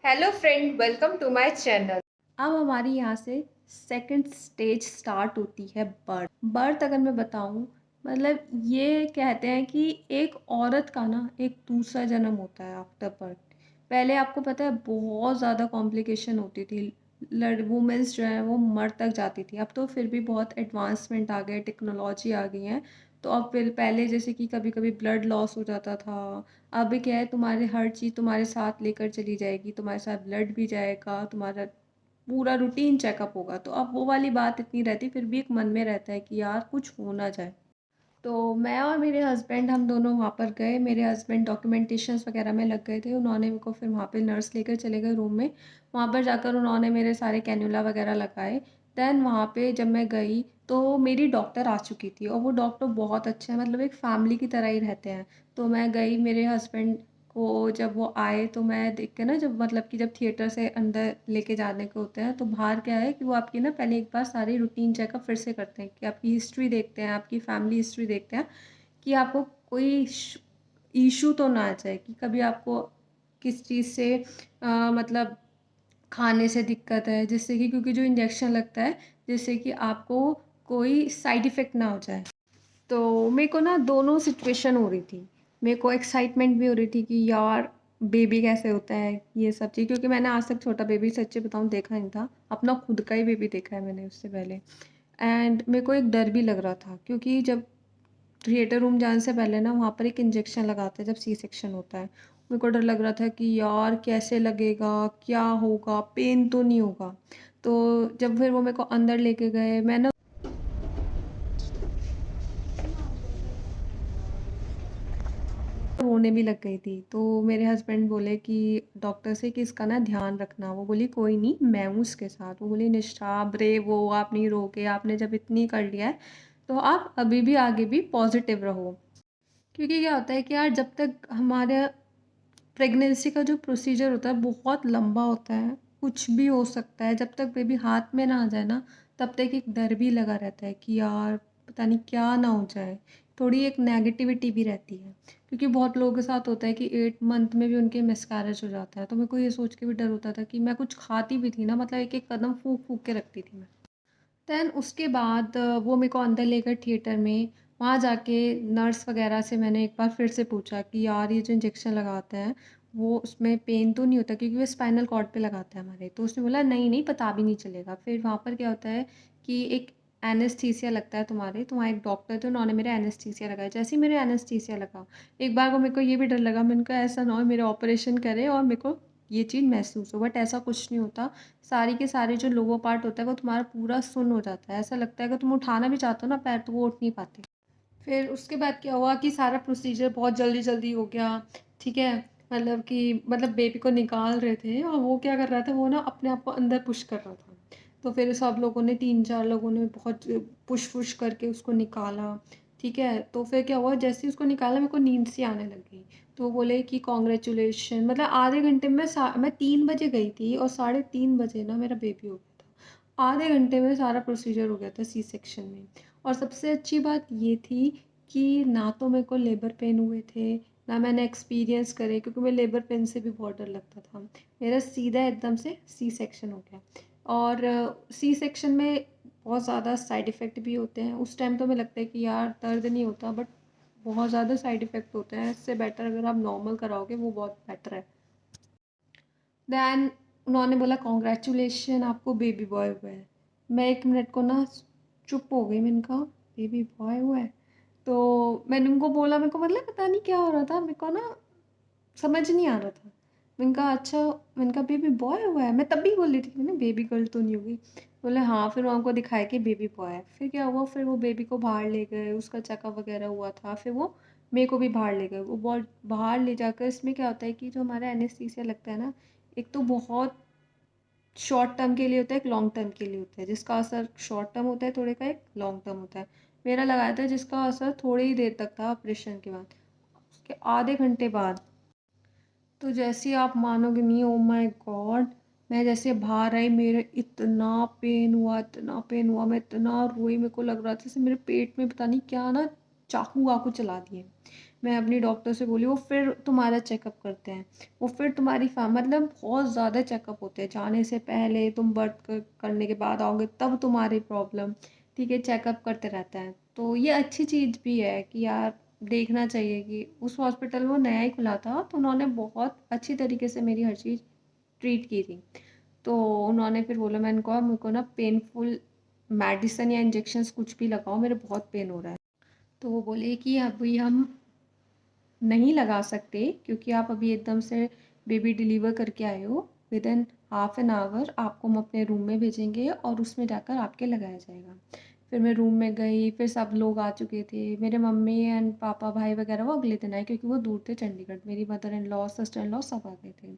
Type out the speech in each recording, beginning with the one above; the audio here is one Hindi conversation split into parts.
Hello friend, welcome to my channel. अब हमारी यहाँ से सेकंड स्टेज स्टार्ट होती है बर्थ। बर्थ अगर मैं बताऊँ मतलब ये कहते हैं कि एक औरत का ना एक दूसरा जन्म होता है आफ्टर बर्थ। पहले आपको पता है बहुत ज़्यादा कॉम्प्लिकेशन होती थी। वुमेंस जो है वो मर तक जाती थी। अब तो फिर भी बहुत एडवांसमेंट आ गए, टेक्नोलॉजी आ गई है। तो अब फिर पहले जैसे कि कभी कभी ब्लड लॉस हो जाता था। अब क्या है, तुम्हारे हर चीज़ तुम्हारे साथ लेकर चली जाएगी, तुम्हारे साथ ब्लड भी जाएगा, तुम्हारा पूरा रूटीन चेकअप होगा। तो अब वो वाली बात इतनी रहती, फिर भी एक मन में रहता है कि यार कुछ हो ना जाए। तो मैं और मेरे हस्बैंड हम दोनों वहाँ पर गए। मेरे हस्बैंड डॉक्यूमेंटेशंस वगैरह में लग गए थे। उन्होंने मेरे को फिर वहाँ पे नर्स लेकर चले गए रूम में। वहाँ पर जाकर उन्होंने मेरे सारे कैन्यूला वगैरह लगाए। देन वहाँ पे जब मैं गई तो मेरी डॉक्टर आ चुकी थी और वो डॉक्टर बहुत अच्छे हैं, मतलब एक फैमिली की तरह ही रहते हैं। तो मैं गई, मेरे हस्बैंड को जब वो आए तो मैं देख के ना, जब मतलब कि जब थिएटर से अंदर लेके जाने को होते हैं तो बाहर क्या है कि वो आपकी ना पहले एक बार सारी रूटीन चेकअप फिर से करते हैं कि आपकी हिस्ट्री देखते हैं, आपकी फैमिली हिस्ट्री देखते हैं कि आपको कोई इशू तो ना आ जाए, कि कभी आपको किस चीज़ से मतलब खाने से दिक्कत है, जिससे कि क्योंकि जो इंजेक्शन लगता है जिससे कि आपको कोई साइड इफ़ेक्ट ना हो जाए। तो मेरे को ना दोनों सिचुएशन हो रही थी। मेरे को एक्साइटमेंट भी हो रही थी कि यार बेबी कैसे होता है, ये सब चीज़, क्योंकि मैंने आज तक छोटा बेबी सच्ची बताऊँ देखा नहीं था। अपना खुद का ही बेबी देखा है मैंने उससे पहले। एंड मेरे को एक डर भी लग रहा था, क्योंकि जब थिएटर रूम जाने से पहले ना वहाँ पर एक इंजेक्शन लगाते हैं जब सी सेक्शन होता है। मेरे को डर लग रहा था कि यार कैसे लगेगा, क्या होगा, पेन तो नहीं होगा। तो जब फिर वो मेरे को अंदर लेके गए, मैं ना रोने भी लग गई थी। तो मेरे हस्बैंड बोले कि डॉक्टर से कि इसका ना ध्यान रखना। वो बोली कोई नहीं, मैं हूँ उसके साथ। वो बोली निशा ब्रेव हो, आप नहीं रोके, आपने जब इतनी कर लिया है तो आप अभी भी आगे भी पॉजिटिव रहो। क्योंकि क्या होता है कि यार जब तक हमारे प्रेगनेंसी का जो प्रोसीजर होता है बहुत लंबा होता है, कुछ भी हो सकता है। जब तक बेबी हाथ में ना आ जाए ना, तब तक एक डर भी लगा रहता है कि यार पता नहीं क्या ना हो जाए। थोड़ी एक नेगेटिविटी भी रहती है, क्योंकि बहुत लोगों के साथ होता है कि 8 मंथ में भी उनके मिसकैरेज हो जाता है। तो मेरे को ये सोच के भी डर होता था कि मैं कुछ खाती भी थी ना, मतलब एक-एक कदम फूँक-फूँक के रखती थी मैं। देन उसके बाद वो मेरे को अंदर लेकर थिएटर में, वहाँ जाके नर्स वगैरह से मैंने एक बार फिर से पूछा कि यार ये जो इंजेक्शन लगाते हैं वो उसमें पेन तो नहीं होता, क्योंकि वो स्पाइनल कॉर्ड पे लगाते हैं हमारे। तो उसने बोला नहीं नहीं, पता भी नहीं चलेगा। फिर वहाँ पर क्या होता है कि एक एनेस्थीसिया लगता है तुम्हारे, तो वहाँ एक डॉक्टर थे, उन्होंने मेरे एनेस्थीसिया लगाया। जैसे ही मेरे एनेस्थीसिया लगा, एक बार को मेरे को ये भी डर लगा, मैंने कहा ऐसा ना हो मेरे ऑपरेशन करे और मेरे को ये चीज़ महसूस हो। बट ऐसा कुछ नहीं होता। सारी के सारे जो लोअर पार्ट होता है वो तुम्हारा पूरा सुन्न हो जाता है। ऐसा लगता है कि तुम उठाना भी चाहते हो ना पैर, तो वो उठ नहीं पाते। फिर उसके बाद क्या हुआ कि सारा प्रोसीजर बहुत जल्दी-जल्दी हो गया, ठीक है? मतलब कि मतलब बेबी को निकाल रहे थे और वो क्या कर रहा था, वो ना अपने आप को अंदर पुश कर रहा था। तो फिर सब लोगों ने 3-4 लोगों ने बहुत पुश-वुश करके उसको निकाला, ठीक है? तो फिर क्या हुआ, जैसे ही उसको निकाला मेरे को नींद सी आने लग गई। तो वो बोले कि कांग्रेचुलेशन, मतलब आधे घंटे में मैं 3 बजे गई थी और साढ़े 3 बजे ना मेरा बेबी हो गया था। आधे घंटे में सारा प्रोसीजर हो गया था सी सेक्शन में। और सबसे अच्छी बात ये थी कि ना तो मेरे को लेबर पेन हुए थे, ना मैंने एक्सपीरियंस करे, क्योंकि मैं लेबर पेन से भी बहुत डर लगता था। मेरा सीधा एकदम से सी सेक्शन हो गया। और सी सेक्शन में बहुत ज़्यादा साइड इफ़ेक्ट भी होते हैं। उस टाइम तो हमें लगता है कि यार दर्द नहीं होता, बट बहुत ज़्यादा साइड इफ़ेक्ट होते हैं। इससे बेटर अगर आप नॉर्मल कराओगे वो बहुत बेटर है। देन उन्होंने बोला कांग्रेचुलेशन, आपको बेबी बॉय हुआ है। मैं 1 मिनट को ना चुप हो गई। मैंने कहा बेबी बॉय हुआ है? तो मैंने उनको बोला, मेरे को मतलब पता नहीं क्या हो रहा था, मेरे को ना समझ नहीं आ रहा था। मैंने कहा अच्छा, मैंने कहा बेबी बॉय हुआ है? मैं तब भी बोल रही थी मैंने बेबी गर्ल तो नहीं होगी। बोले हाँ, फिर वो हमको दिखाया कि बेबी बॉय है। फिर क्या हुआ, फिर वो बेबी को बाहर ले गए, उसका चेकअप वगैरह हुआ था। फिर वो मेरे को भी बाहर ले गए। वो बहुत बाहर ले जाकर, इसमें क्या होता है कि जो हमारा एनेस्थीसिया लगता है ना, एक तो बहुत शॉर्ट टर्म के लिए होता है, एक लॉन्ग टर्म के लिए होता है। जिसका असर शॉर्ट टर्म होता है थोड़े का, एक लॉन्ग टर्म होता है। मेरा लगाया था जिसका असर थोड़ी ही देर तक था ऑपरेशन के बाद। उसके आधे घंटे बाद तो जैसे आप मानोगे नहीं, ओ माय गॉड, मैं जैसे बाहर आई मेरे इतना पेन हुआ, मैं इतना रोई। मेरे को लग रहा था जैसे मेरे पेट में पता नहीं क्या ना चाकू वाकू चला दिए। मैं अपनी डॉक्टर से बोली, वो फिर तुम्हारा चेकअप करते हैं, वो फिर तुम्हारी मतलब बहुत ज़्यादा चेकअप होते हैं, जाने से पहले, तुम बर्थ करने के बाद आओगे तब तुम्हारी प्रॉब्लम, ठीक है, चेकअप करते रहता है। तो ये अच्छी चीज़ भी है कि यार देखना चाहिए कि उस हॉस्पिटल में वो नया ही खुला था, तो उन्होंने बहुत अच्छी तरीके से मेरी हर चीज़ ट्रीट की थी। तो उन्होंने फिर बोला, मैंने कहा मेरे को ना पेनफुल मेडिसिन या इंजेक्शंस कुछ भी लगाओ, मेरे बहुत पेन हो रहा है। तो वो बोले कि अभी हम नहीं लगा सकते, क्योंकि आप अभी एकदम से बेबी डिलीवर करके आए हो, with in half an hour आपको हम अपने रूम में भेजेंगे और उसमें जाकर आपके लगाया जाएगा। फिर मैं रूम में गई, फिर सब लोग आ चुके थे, मेरे मम्मी एंड पापा भाई वगैरह वो अगले दिन आए, क्योंकि वो दूर थे चंडीगढ़, मेरी mother in law sister in law सब आ गए थे।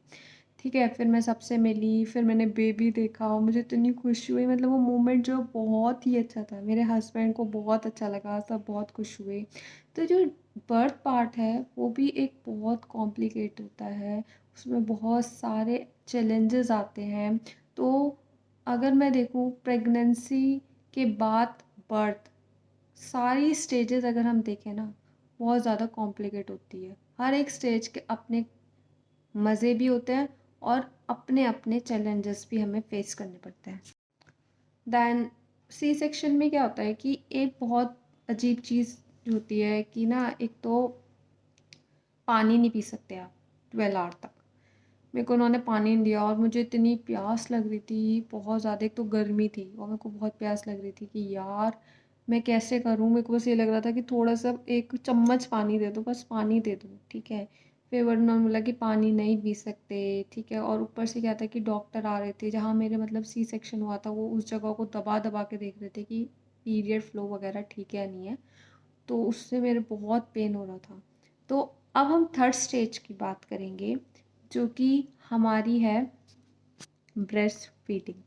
ठीक है, फिर मैं सबसे मिली, फिर मैंने बेबी देखा और मुझे इतनी खुशी हुई, मतलब वो मोमेंट जो बहुत ही अच्छा था, मेरे हस्बैंड को बहुत अच्छा लगा, सब बहुत खुश हुए। तो जो बर्थ पार्ट है वो भी एक बहुत कॉम्प्लिकेट होता है, उसमें बहुत सारे चैलेंजेस आते हैं। तो अगर मैं देखूँ प्रेगनेंसी के बाद बर्थ, सारी स्टेजेस अगर हम देखें ना, बहुत ज़्यादा कॉम्प्लिकेट होती है, हर एक स्टेज के अपने मज़े भी होते हैं और अपने अपने चैलेंजेस भी हमें फेस करने पड़ते हैं। दैन सी सेक्शन में क्या होता है कि एक बहुत अजीब चीज़ होती है कि ना, एक तो पानी नहीं पी सकते आप 12 आवर तक। मेरे को उन्होंने पानी नहीं दिया और मुझे इतनी प्यास लग रही थी बहुत ज़्यादा, एक तो गर्मी थी और मेरे को बहुत प्यास लग रही थी कि यार मैं कैसे करूँ। मेरे को बस ये लग रहा था कि थोड़ा सा एक चम्मच पानी दे दो, बस पानी दे दो, ठीक है। फिर उन्होंने बोला कि पानी नहीं पी सकते, ठीक है। और ऊपर से क्या था कि डॉक्टर आ रहे थे, जहाँ मेरे मतलब सी सेक्शन हुआ था, वो उस जगह को दबा दबा के देख रहे थे कि पीरियड फ्लो वगैरह ठीक है या नहीं है। तो उससे मेरे बहुत पेन हो रहा था। तो अब हम थर्ड स्टेज की बात करेंगे, जो कि हमारी है ब्रेस्ट फीडिंग।